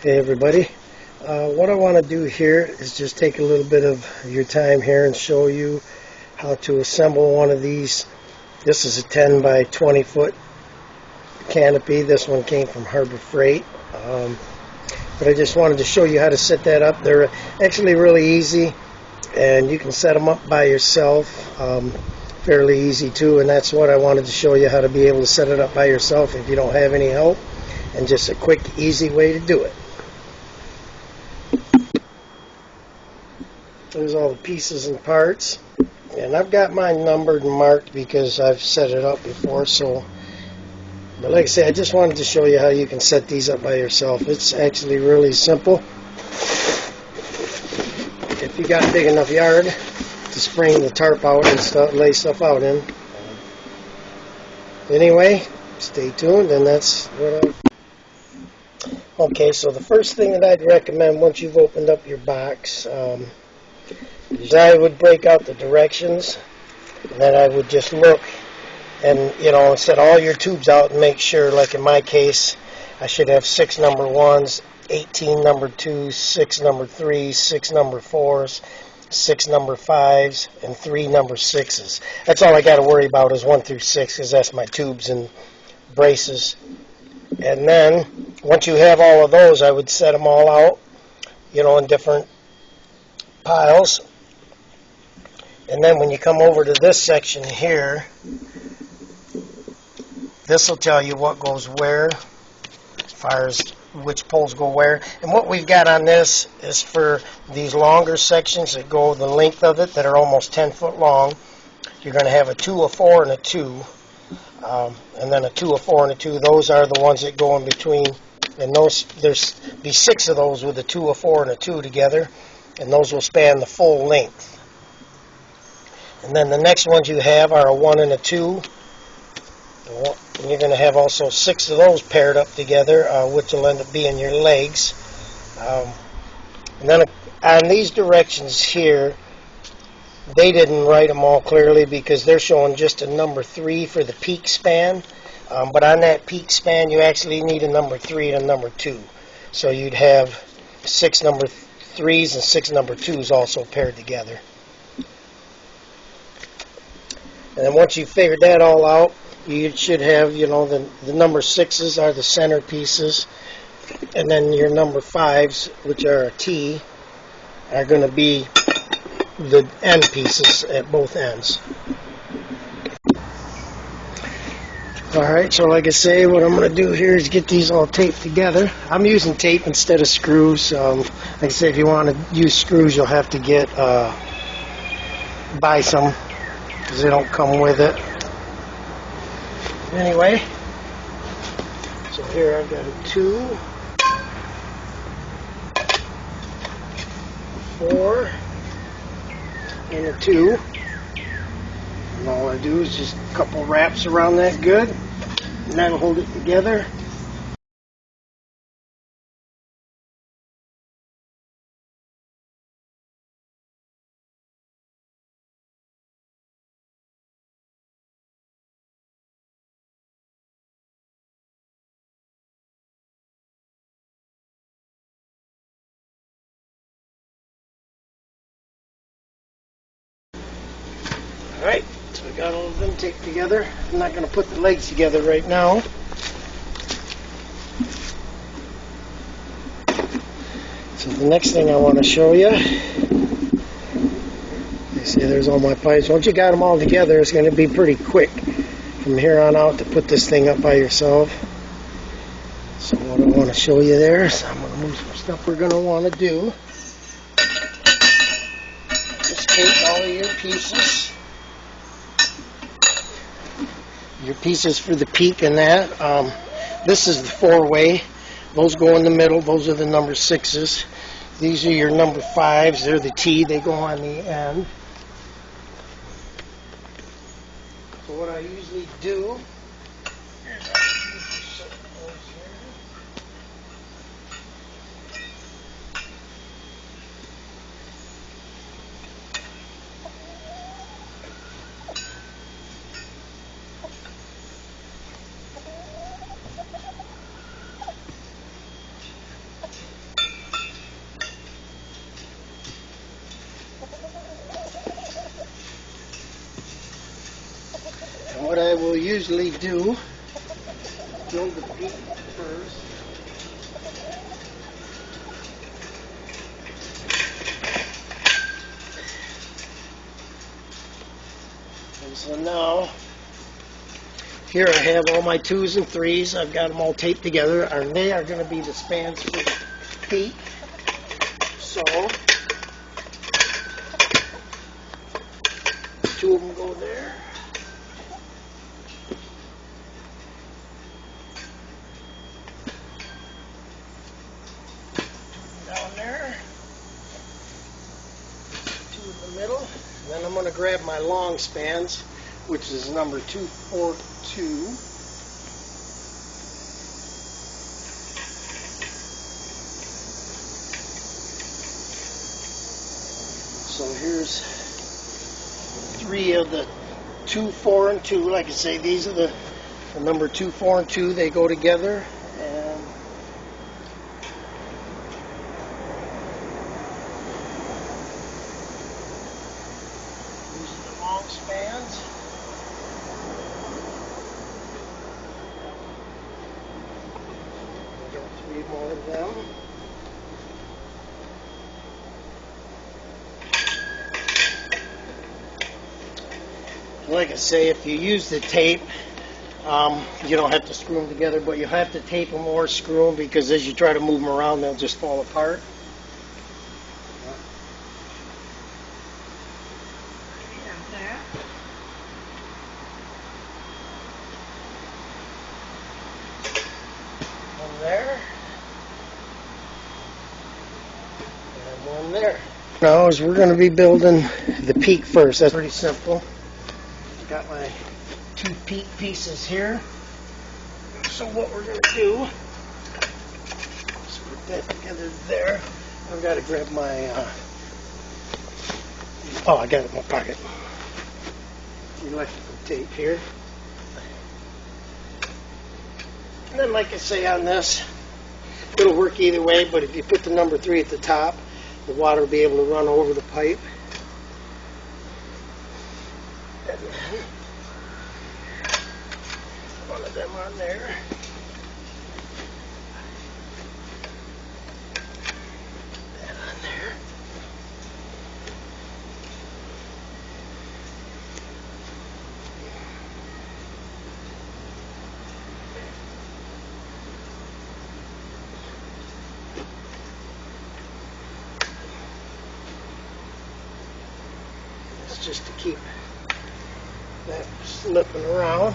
Hey everybody, what I want to do here is just take a little bit of your time here and show you how to assemble one of these. This is a 10 by 20 foot canopy. This one came from Harbor Freight, but I just wanted to show you how to set that up. They're actually really easy, and you can set them up by yourself, fairly easy too, and that's what I wanted to show you, how to be able to set it up by yourself if you don't have any help, and just a quick easy way to do it. There's all the pieces and parts, and I've got mine numbered and marked because I've set it up before. But like I say, I just wanted to show you how you can set these up by yourself. It's actually really simple if you got a big enough yard to spring the tarp out and lay stuff out in. Anyway, stay tuned, and that's what Okay, so the first thing that I'd recommend once you've opened up your box, I would break out the directions, and then I would just look and, set all your tubes out and make sure, like in my case, I should have 6 number 1s, 18 number 2s, 6 number 3s, 6 number 4s, 6 number 5s, and 3 number 6s. That's all I got to worry about is 1 through 6, because that's my tubes and braces. And then, once you have all of those, I would set them all out, in different piles. And then when you come over to this section here, this will tell you what goes where, as far as which poles go where. And what we've got on this is for these longer sections that go the length of it, that are almost 10 foot long. You're going to have a 2, a 4, and a 2. And then a 2, a 4, and a 2. Those are the ones that go in between. And there's be 6 of those with a 2, a 4, and a 2 together. And those will span the full length. And then the next ones you have are a 1 and a 2. And you're going to have also 6 of those paired up together, which will end up being your legs. And then on these directions here, they didn't write them all clearly because they're showing just a number 3 for the peak span. But on that peak span, you actually need a number 3 and a number 2. So you'd have 6 number 3s and 6 number 2s also paired together. And then once you've figured that all out, you should have, the number 6s are the center pieces, and then your number 5s, which are a T, are going to be the end pieces at both ends. Alright, so like I say, what I'm going to do here is get these all taped together. I'm using tape instead of screws. Like I say, if you want to use screws, you'll have to buy some, because they don't come with it. Anyway, so here I've got a 2, 4, and a 2. And all I do is just a couple wraps around that good, and that'll hold it together. Alright, so I got all of them taped together. I'm not going to put the legs together right now. So the next thing I want to show you, you see there's all my pipes. Once you got them all together, it's going to be pretty quick from here on out to put this thing up by yourself. So what I want to show you there is I'm going to move some stuff we're going to want to do. Just take all of your pieces. Your pieces for the peak and that. This is the 4-way. Those go in the middle. Those are the number 6s. These are your number 5s. They're the T. They go on the end. So what I usually do is what I will usually do, build the peak first. And so now, here I have all my 2s and 3s. I've got them all taped together, and they are going to be the spans for the peak. So, 2 of them go there. Down there. 2 in the middle. And then I'm going to grab my long spans, which is number 242. So here's 3 of the 2, 4, and 2. Like I say, these are the number 2, 4, and 2. They go together, and these are the long spans. We've got 3 more of them. Like I say, if you use the tape, you don't have to screw them together, but you have to tape them or screw them, because as you try to move them around, they'll just fall apart. One there, and one there. Now, as we're going to be building the peak first, that's pretty simple. Got my 2 peak pieces here. So what we're going to do is put that together there. I've got to grab my, oh, I got it in my pocket. Electrical tape here. And then, like I say on this, it'll work either way, but if you put the number 3 at the top, the water will be able to run over the pipe. And then one of them on there. That on there. It's just to keep that slipping around.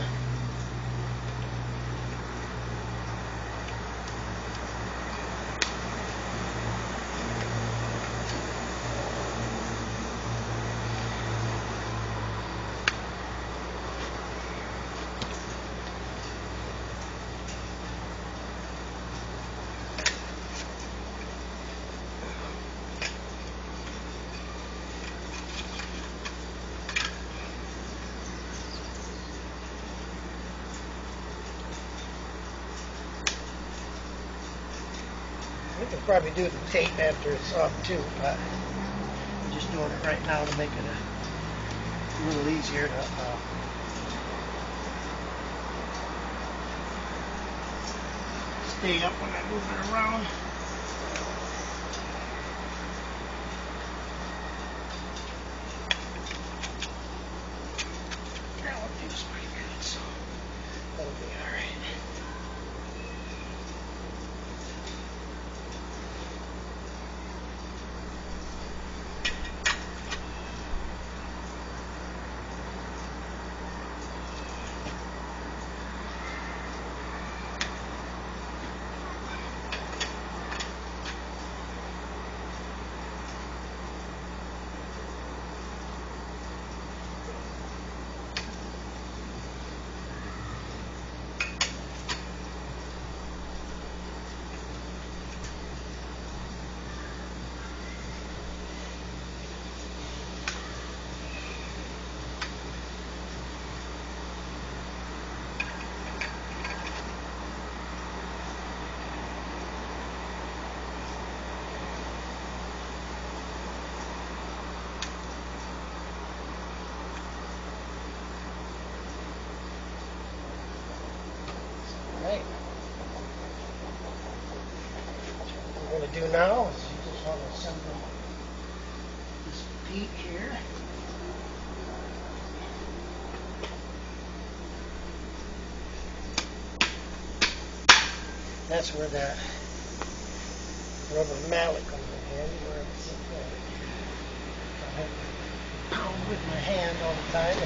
We can probably do the tape after it's up too, but I'm just doing it right now to make it a little easier to stay up when I move it around. That one feels pretty good, so that'll be alright. want to do now is you just want to assemble this peak here. That's where that rubber mallet comes in handy, where it's I have to pound with my hand all the time.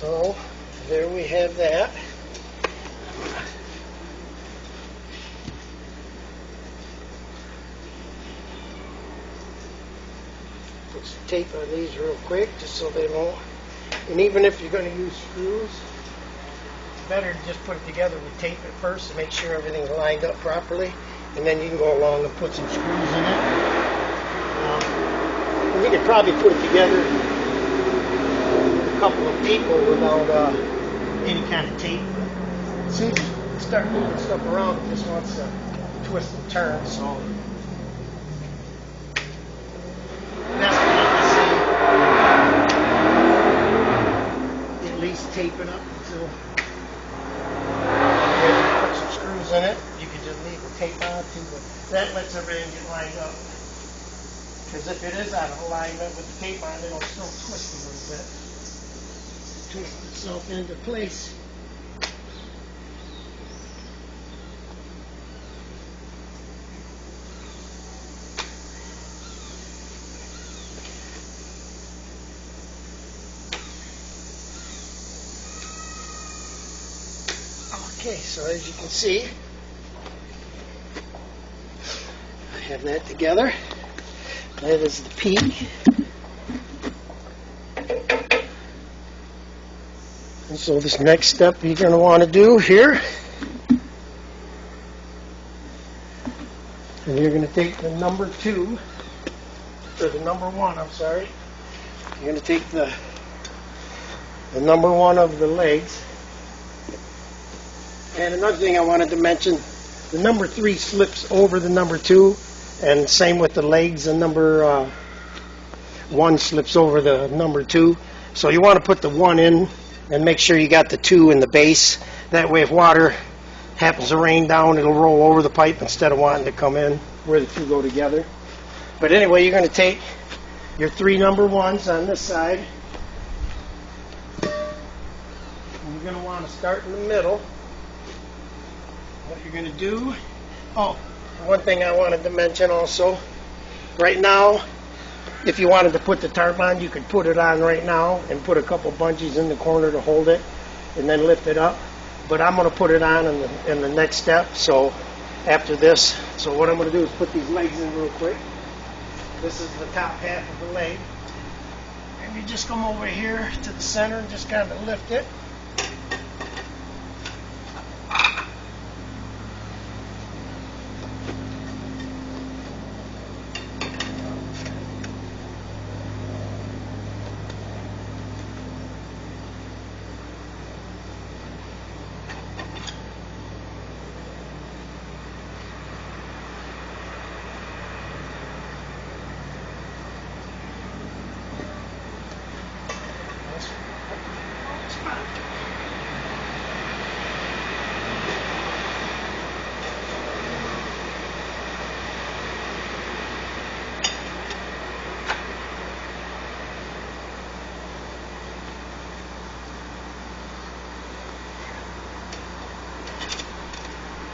So there we have that. Put some tape on these real quick just so they won't. And even if you're going to use screws, it's better to just put it together with tape at first to make sure everything's lined up properly. And then you can go along and put some screws in it. You could probably put it together couple of people without any kind of tape. But as soon as you start moving stuff around, it just wants to twist and turn. So that's what I see. At least tape it up until you put some screws in it. You can just leave the tape on too, but that lets everything get lined up. Because if it is out of alignment with the tape on, it'll still twist a little bit. Twist itself into place. Okay, so as you can see, I have that together. That is the peak. And so this next step you're going to want to do here, and you're going to take the number 2, or the number 1, I'm sorry. You're going to take the number 1 of the legs. And another thing I wanted to mention, the number 3 slips over the number 2. And same with the legs. The number 1 slips over the number 2. So you want to put the 1 in and make sure you got the 2 in the base. That way if water happens to rain down, it'll roll over the pipe instead of wanting to come in where the 2 go together. But anyway, you're going to take your 3 number 1s on this side. And you're going to want to start in the middle. What you're going to do, one thing I wanted to mention also, right now, if you wanted to put the tarp on, you could put it on right now and put a couple bungees in the corner to hold it and then lift it up. But I'm going to put it on in the next step, so after this. So what I'm going to do is put these legs in real quick. This is the top half of the leg. And you just come over here to the center and just kind of lift it.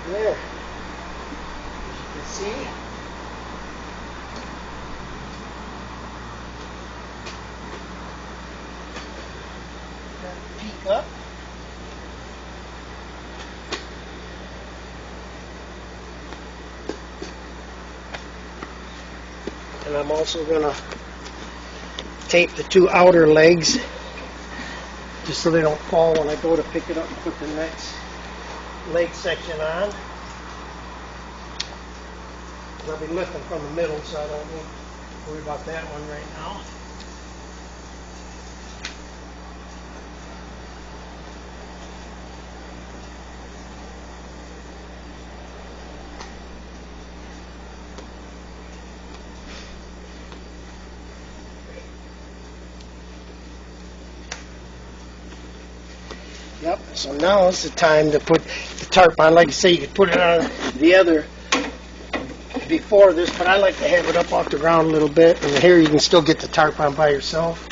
There, as you can see, peek up. And I'm also going to tape the 2 outer legs just so they don't fall when I go to pick it up and put the next leg section on. I'll be lifting from the middle, so I don't need to worry about that one right now. Yep, so now is the time to put the tarp on. Like I say, you could put it on the other before this, but I like to have it up off the ground a little bit, and here you can still get the tarp on by yourself.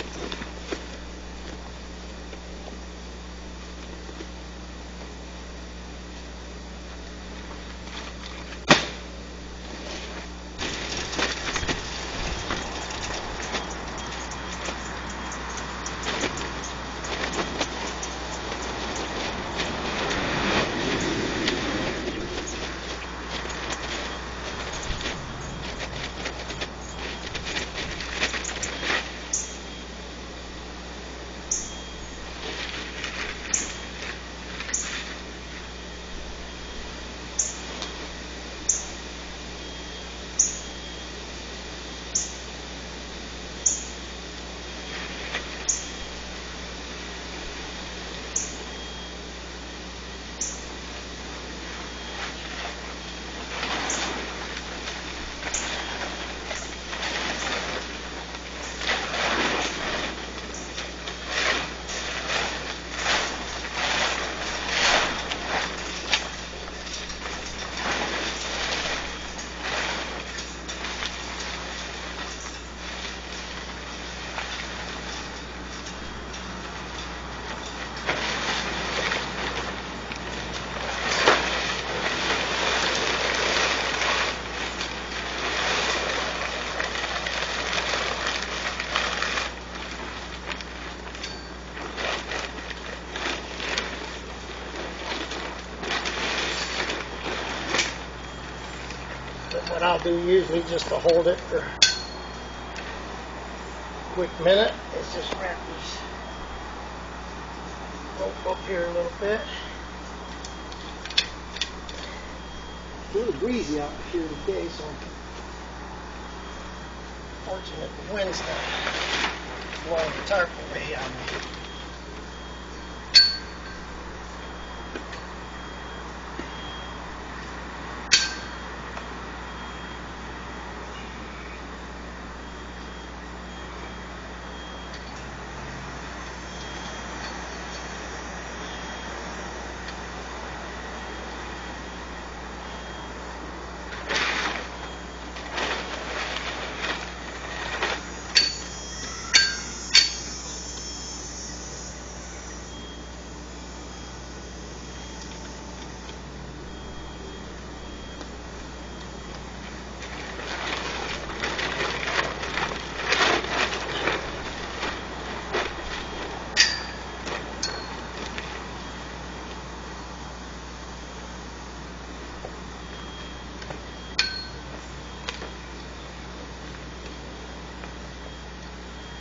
What I'll do usually just to hold it for a quick minute is just wrap these rope up here a little bit. It's a little breezy out here today, so I'm fortunate the wind's not blowing the tarp away on me.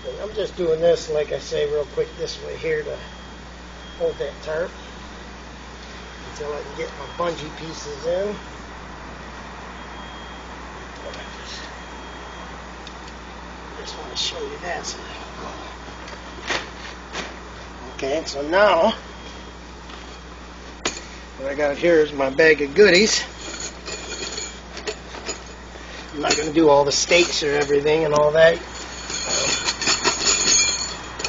And I'm just doing this, like I say, real quick this way here to hold that tarp until I can get my bungee pieces in. I just want to show you that. So okay, so now what I got here is my bag of goodies. I'm not going to do all the stakes or everything and all that.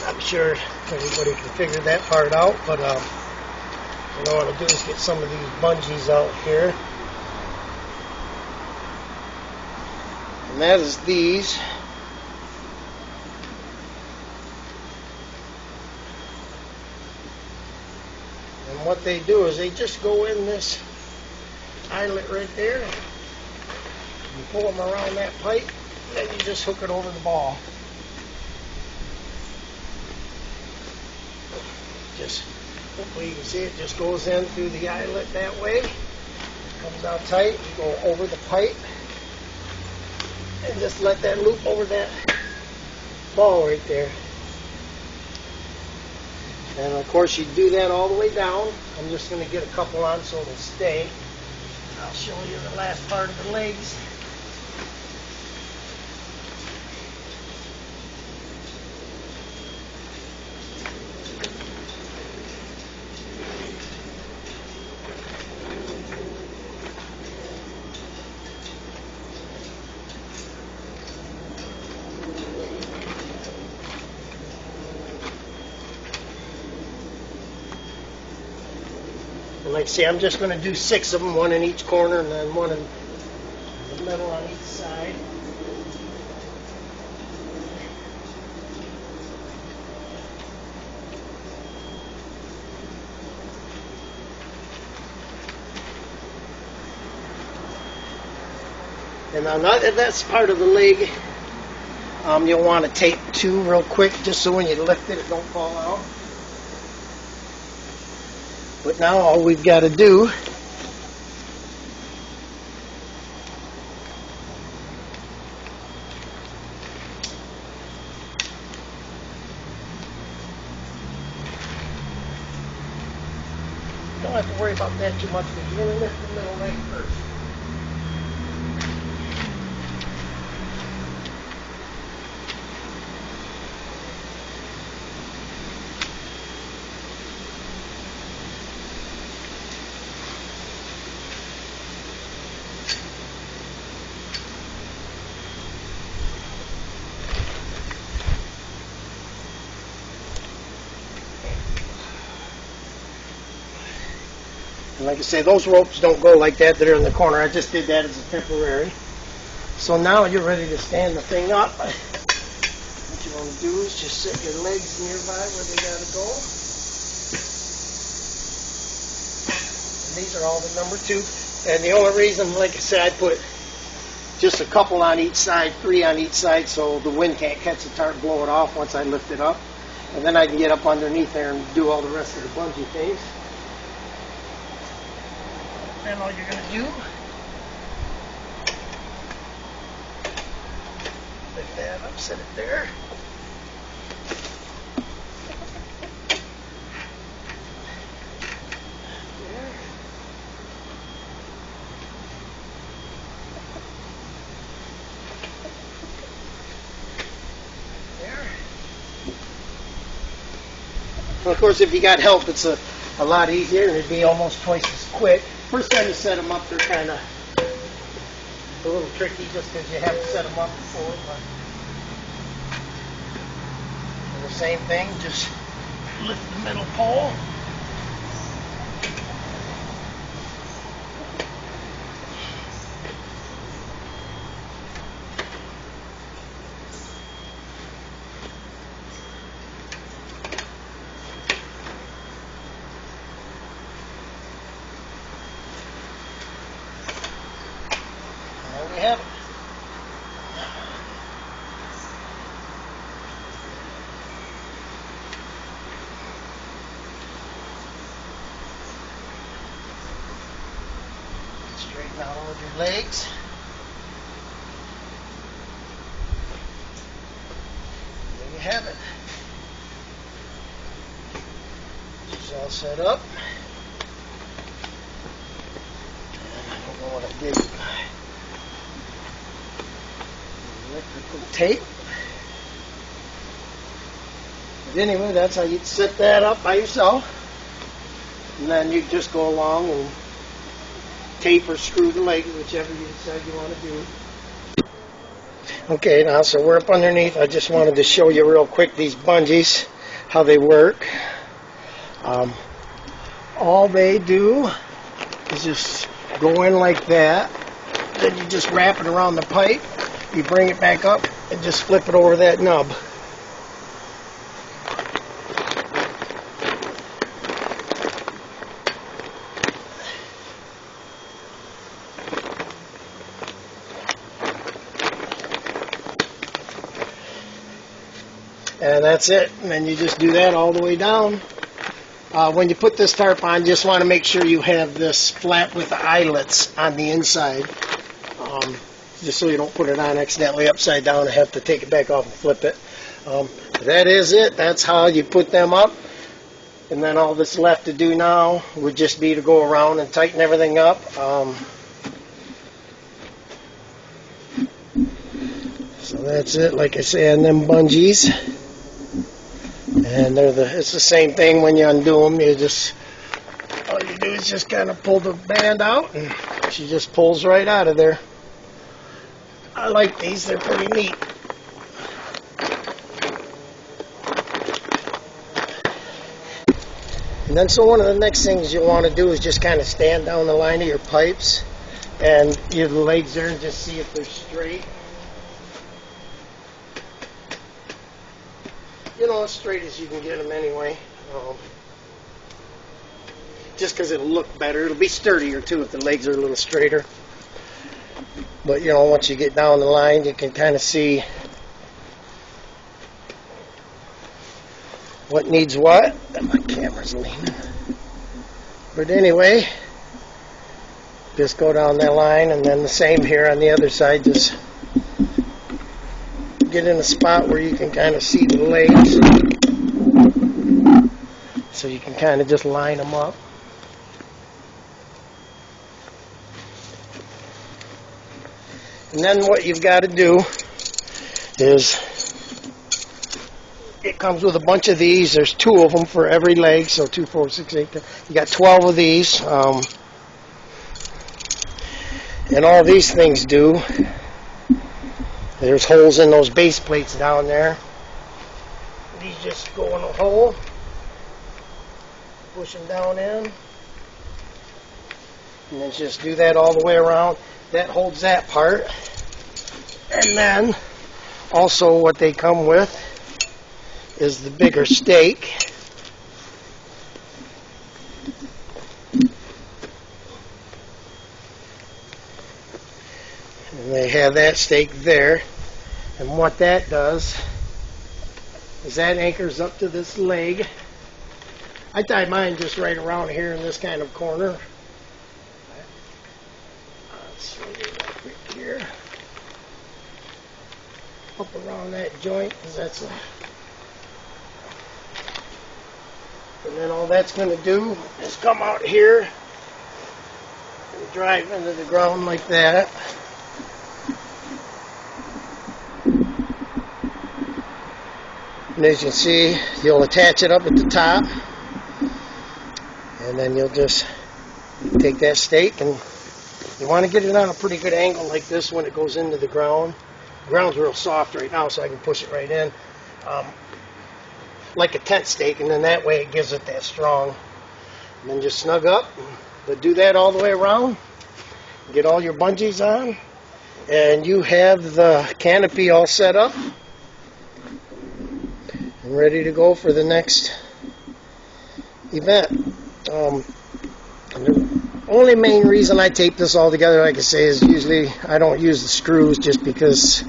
I'm sure everybody can figure that part out, but what I want to do is get some of these bungees out here. And that is these. And what they do is they just go in this eyelet right there. You pull them around that pipe, and then you just hook it over the ball. Just, hopefully you can see it just goes in through the eyelet that way. Comes out tight, you go over the pipe, and just let that loop over that ball right there. And of course you do that all the way down. I'm just going to get a couple on so it'll stay. I'll show you the last part of the legs. And like I say, I'm just going to do 6 of them, one in each corner and then one in the middle on each side. And now that's part of the leg. You'll want to tape 2 real quick just so when you lift it, it don't fall out. But now all we've got to do don't have to worry about that too much, but you're going to lift the middle leg first. And like I say, those ropes don't go like that. They're in the corner. I just did that as a temporary. So now you're ready to stand the thing up. What you want to do is just set your legs nearby where they got to go. And these are all the number 2. And the only reason, like I said, I put just a couple on each side, 3 on each side, so the wind can't catch the tarp, blow it off once I lift it up. And then I can get up underneath there and do all the rest of the bungee things. Then all you're going to do, lift that up, set it there. There. And of course, if you got help, it's a lot easier and it'd be almost twice as quick. First time you set them up, they're kind of a little tricky just because you have to set them up before. But the same thing, just lift the middle pole. We have it. Straighten out all of your legs. There you have it. It's all set up. And I don't know what I did. Electrical tape. But anyway, that's how you set that up by yourself. And then you just go along and tape or screw the legs, whichever you decide you want to do. Okay, now so we're up underneath. I just wanted to show you real quick these bungees, how they work. All they do is just go in like that. Then you just wrap it around the pipe. You bring it back up and just flip it over that nub. And that's it. And then you just do that all the way down. When you put this tarp on, just want to make sure you have this flap with the eyelets on the inside. Just so you don't put it on accidentally upside down and have to take it back off and flip it. That is it. That's how you put them up. And then all that's left to do now would just be to go around and tighten everything up. So that's it, like I say, on them bungees. And it's the same thing when you undo them. All you do is just kind of pull the band out, and she just pulls right out of there. I like these; they're pretty neat. And then, so one of the next things you want to do is just kind of stand down the line of your pipes, and your legs there, and just see if they're straight. You know, as straight as you can get them anyway. Just because it'll look better. It'll be sturdier too if the legs are a little straighter. But you know, once you get down the line, you can kind of see what needs what. My camera's leaning. But anyway, just go down that line, and then the same here on the other side. Just get in a spot where you can kind of see the legs, so you can kind of just line them up. And then what you've got to do is, it comes with a bunch of these. There's 2 of them for every leg, so 2, 4, 6, 8, 10. You got 12 of these. And all these things do, there's holes in those base plates down there. These just go in a hole, push them down in, and then just do that all the way around. That holds that part. And then also what they come with is the bigger stake. And they have that stake there. And what that does is that anchors up to this leg. I tie mine just right around here in this kind of corner. Let's swing it right quick here. Up around that joint, because that's a... And then all that's going to do is come out here and drive into the ground like that. And as you can see, you'll attach it up at the top, and then you'll just take that stake, and you want to get it on a pretty good angle like this when it goes into the ground. The ground's real soft right now, so I can push it right in, like a tent stake, and then that way it gives it that strong. And then just snug up, but do that all the way around. Get all your bungees on, and you have the canopy all set up and ready to go for the next event. The only main reason I tape this all together, like I say, is usually I don't use the screws, just because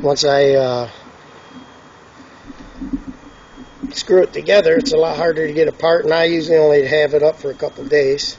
once I screw it together, it's a lot harder to get apart, and I usually only have it up for a couple days.